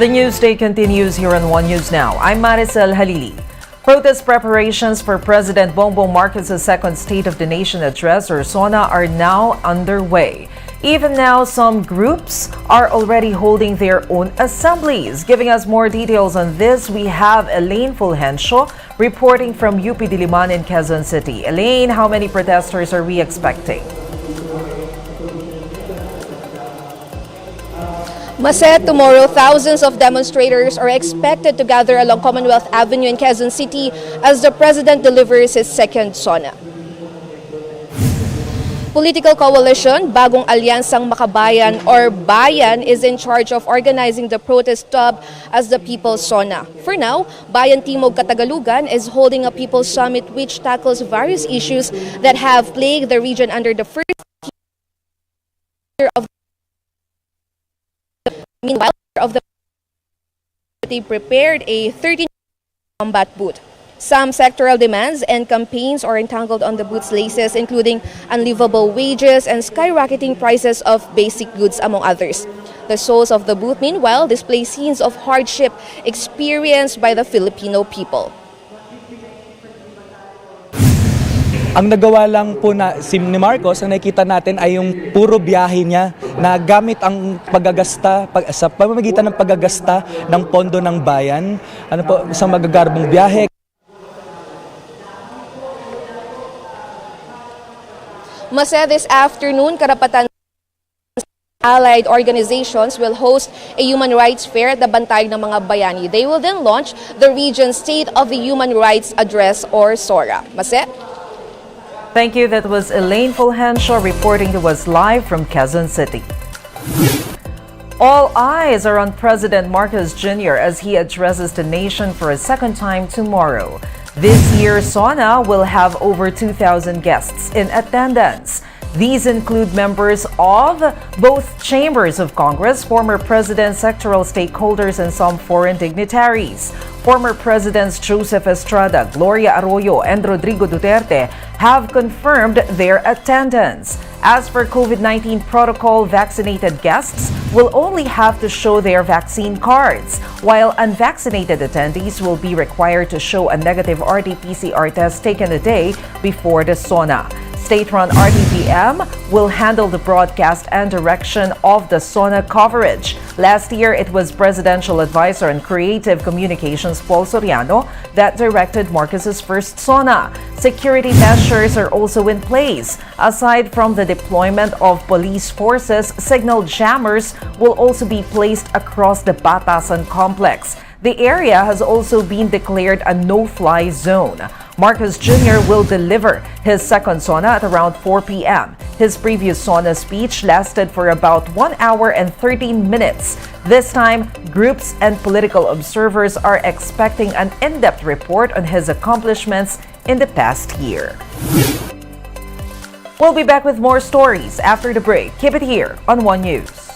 The news day continues here on One News Now. I'm Maricel Halili. Protest preparations for President Bongbong Marcos' second State of the Nation address, or SONA, are now underway. Even now, some groups are already holding their own assemblies. Giving us more details on this, we have Elaine Fulgencio reporting from UP Diliman in Quezon City. Elaine, how many protesters are we expecting? Maset, tomorrow, thousands of demonstrators are expected to gather along Commonwealth Avenue in Quezon City as the president delivers his second SONA. Political coalition, Bagong Alyansang Makabayan or Bayan, is in charge of organizing the protest dubbed as the People's SONA. For now, Bayan Timog Katagalugan is holding a People's Summit which tackles various issues that have plagued the region under the first year of Meanwhile, they prepared a 13 combat boot. Some sectoral demands and campaigns are entangled on the boot's laces, including unlivable wages and skyrocketing prices of basic goods, among others. The soles of the boot, meanwhile, display scenes of hardship experienced by the Filipino people. Ang nagawa lang po ni Marcos, ang nakikita natin ay yung puro biyahe niya na gamit ang sa pamamagitan ng paggagasta ng pondo ng bayan, isang magagarbong biyahe. Masa, this afternoon, karapatan allied organizations will host a human rights fair at the Bantay ng mga Bayani. They will then launch the region's State of the Human Rights Address, or SORA. Masa? Thank you. That was Elaine Fulgencio reporting to us live from Quezon City. All eyes are on President Marcos Jr. as he addresses the nation for a second time tomorrow. This year's SONA will have over 2,000 guests in attendance. These include members of both chambers of Congress, former president, sectoral stakeholders, and some foreign dignitaries. Former Presidents Joseph Estrada, Gloria Arroyo, and Rodrigo Duterte have confirmed their attendance. As for COVID-19 protocol, vaccinated guests will only have to show their vaccine cards, while unvaccinated attendees will be required to show a negative RT-PCR test taken a day before the SONA. State-run RTPM will handle the broadcast and direction of the SONA coverage. Last year, it was Presidential Advisor on Creative Communications Paul Soriano that directed Marcos's first SONA. Security measures are also in place. Aside from the deployment of police forces, signal jammers will also be placed across the Batasan complex. The area has also been declared a no-fly zone. Marcos Jr. will deliver his second SONA at around 4 p.m. His previous SONA speech lasted for about 1 hour and 13 minutes. This time, groups and political observers are expecting an in-depth report on his accomplishments in the past year. We'll be back with more stories after the break. Keep it here on One News.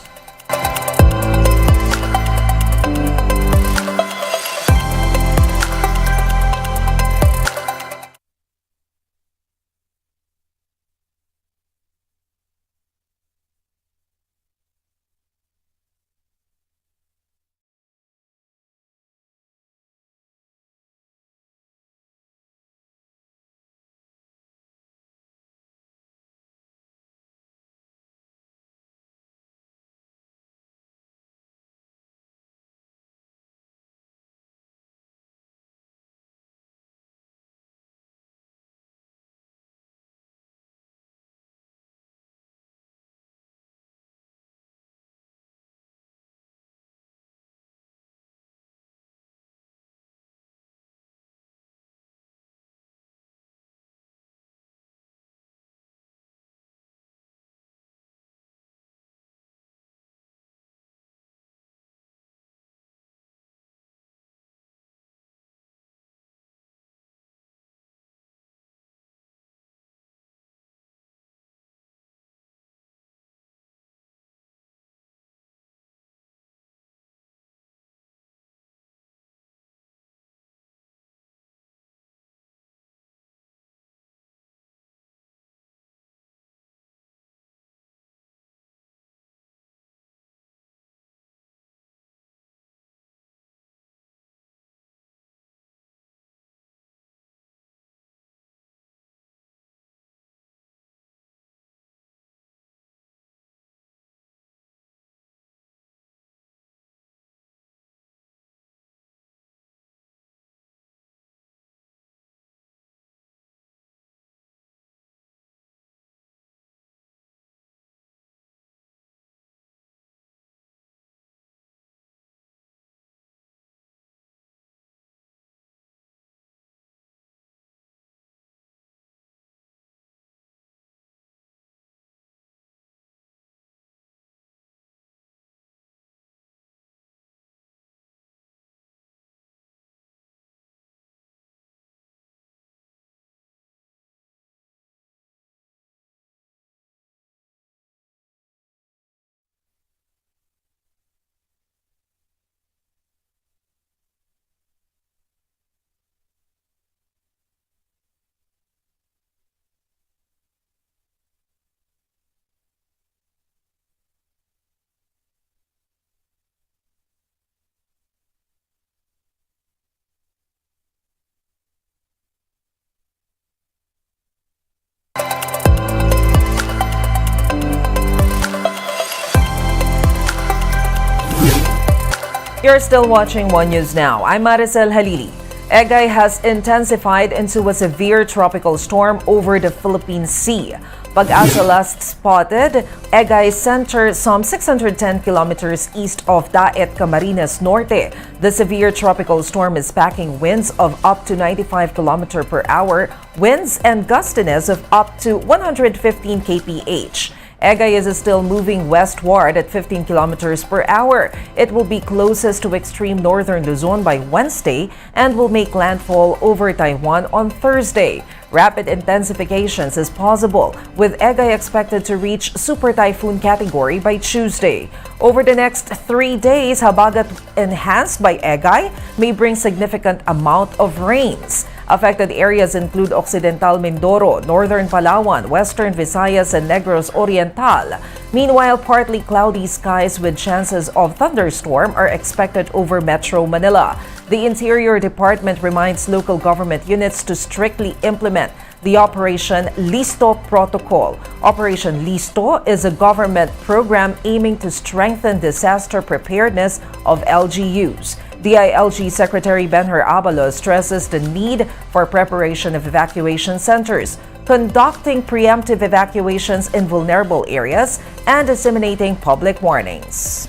You're still watching One News Now. I'm Maricel Halili. Egay has intensified into a severe tropical storm over the Philippine Sea. Pag-asa last spotted Egay Center some 610 kilometers east of Daet, Camarines Norte. The severe tropical storm is packing winds of up to 95 km per hour, winds and gustiness of up to 115 kph. Egay is still moving westward at 15 kilometers per hour. It will be closest to extreme northern Luzon by Wednesday and will make landfall over Taiwan on Thursday. Rapid intensifications is possible, with Egay expected to reach super typhoon category by Tuesday. Over the next 3 days, habagat enhanced by Egay may bring significant amount of rains. Affected areas include Occidental Mindoro, Northern Palawan, Western Visayas, and Negros Oriental. Meanwhile, partly cloudy skies with chances of thunderstorm are expected over Metro Manila. The Interior Department reminds local government units to strictly implement the Operation Listo protocol. Operation Listo is a government program aiming to strengthen disaster preparedness of LGUs. DILG Secretary Benher Abalos stresses the need for preparation of evacuation centers, conducting preemptive evacuations in vulnerable areas, and disseminating public warnings.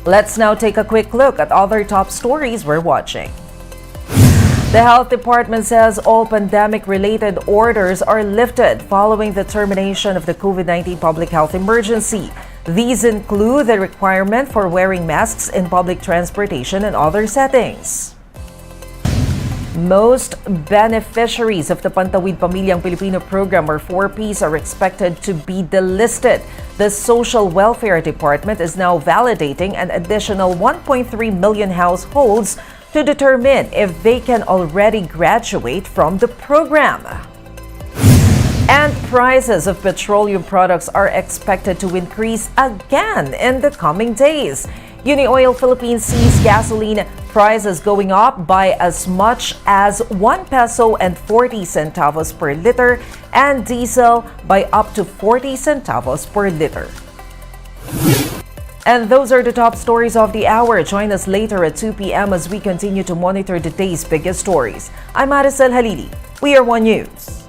Let's now take a quick look at other top stories we're watching. The Health Department says all pandemic-related orders are lifted following the termination of the COVID-19 public health emergency. These include the requirement for wearing masks in public transportation and other settings. Most beneficiaries of the Pantawid Pamilyang Pilipino program, or 4Ps, are expected to be delisted. The Social Welfare Department is now validating an additional 1.3 million households to determine if they can already graduate from the program. And prices of petroleum products are expected to increase again in the coming days. Unioil Philippines sees gasoline prices going up by as much as 1 peso and 40 centavos per liter and diesel by up to 40 centavos per liter. And those are the top stories of the hour. Join us later at 2 p.m. as we continue to monitor the day's biggest stories. I'm Maricel Halili. We are One News.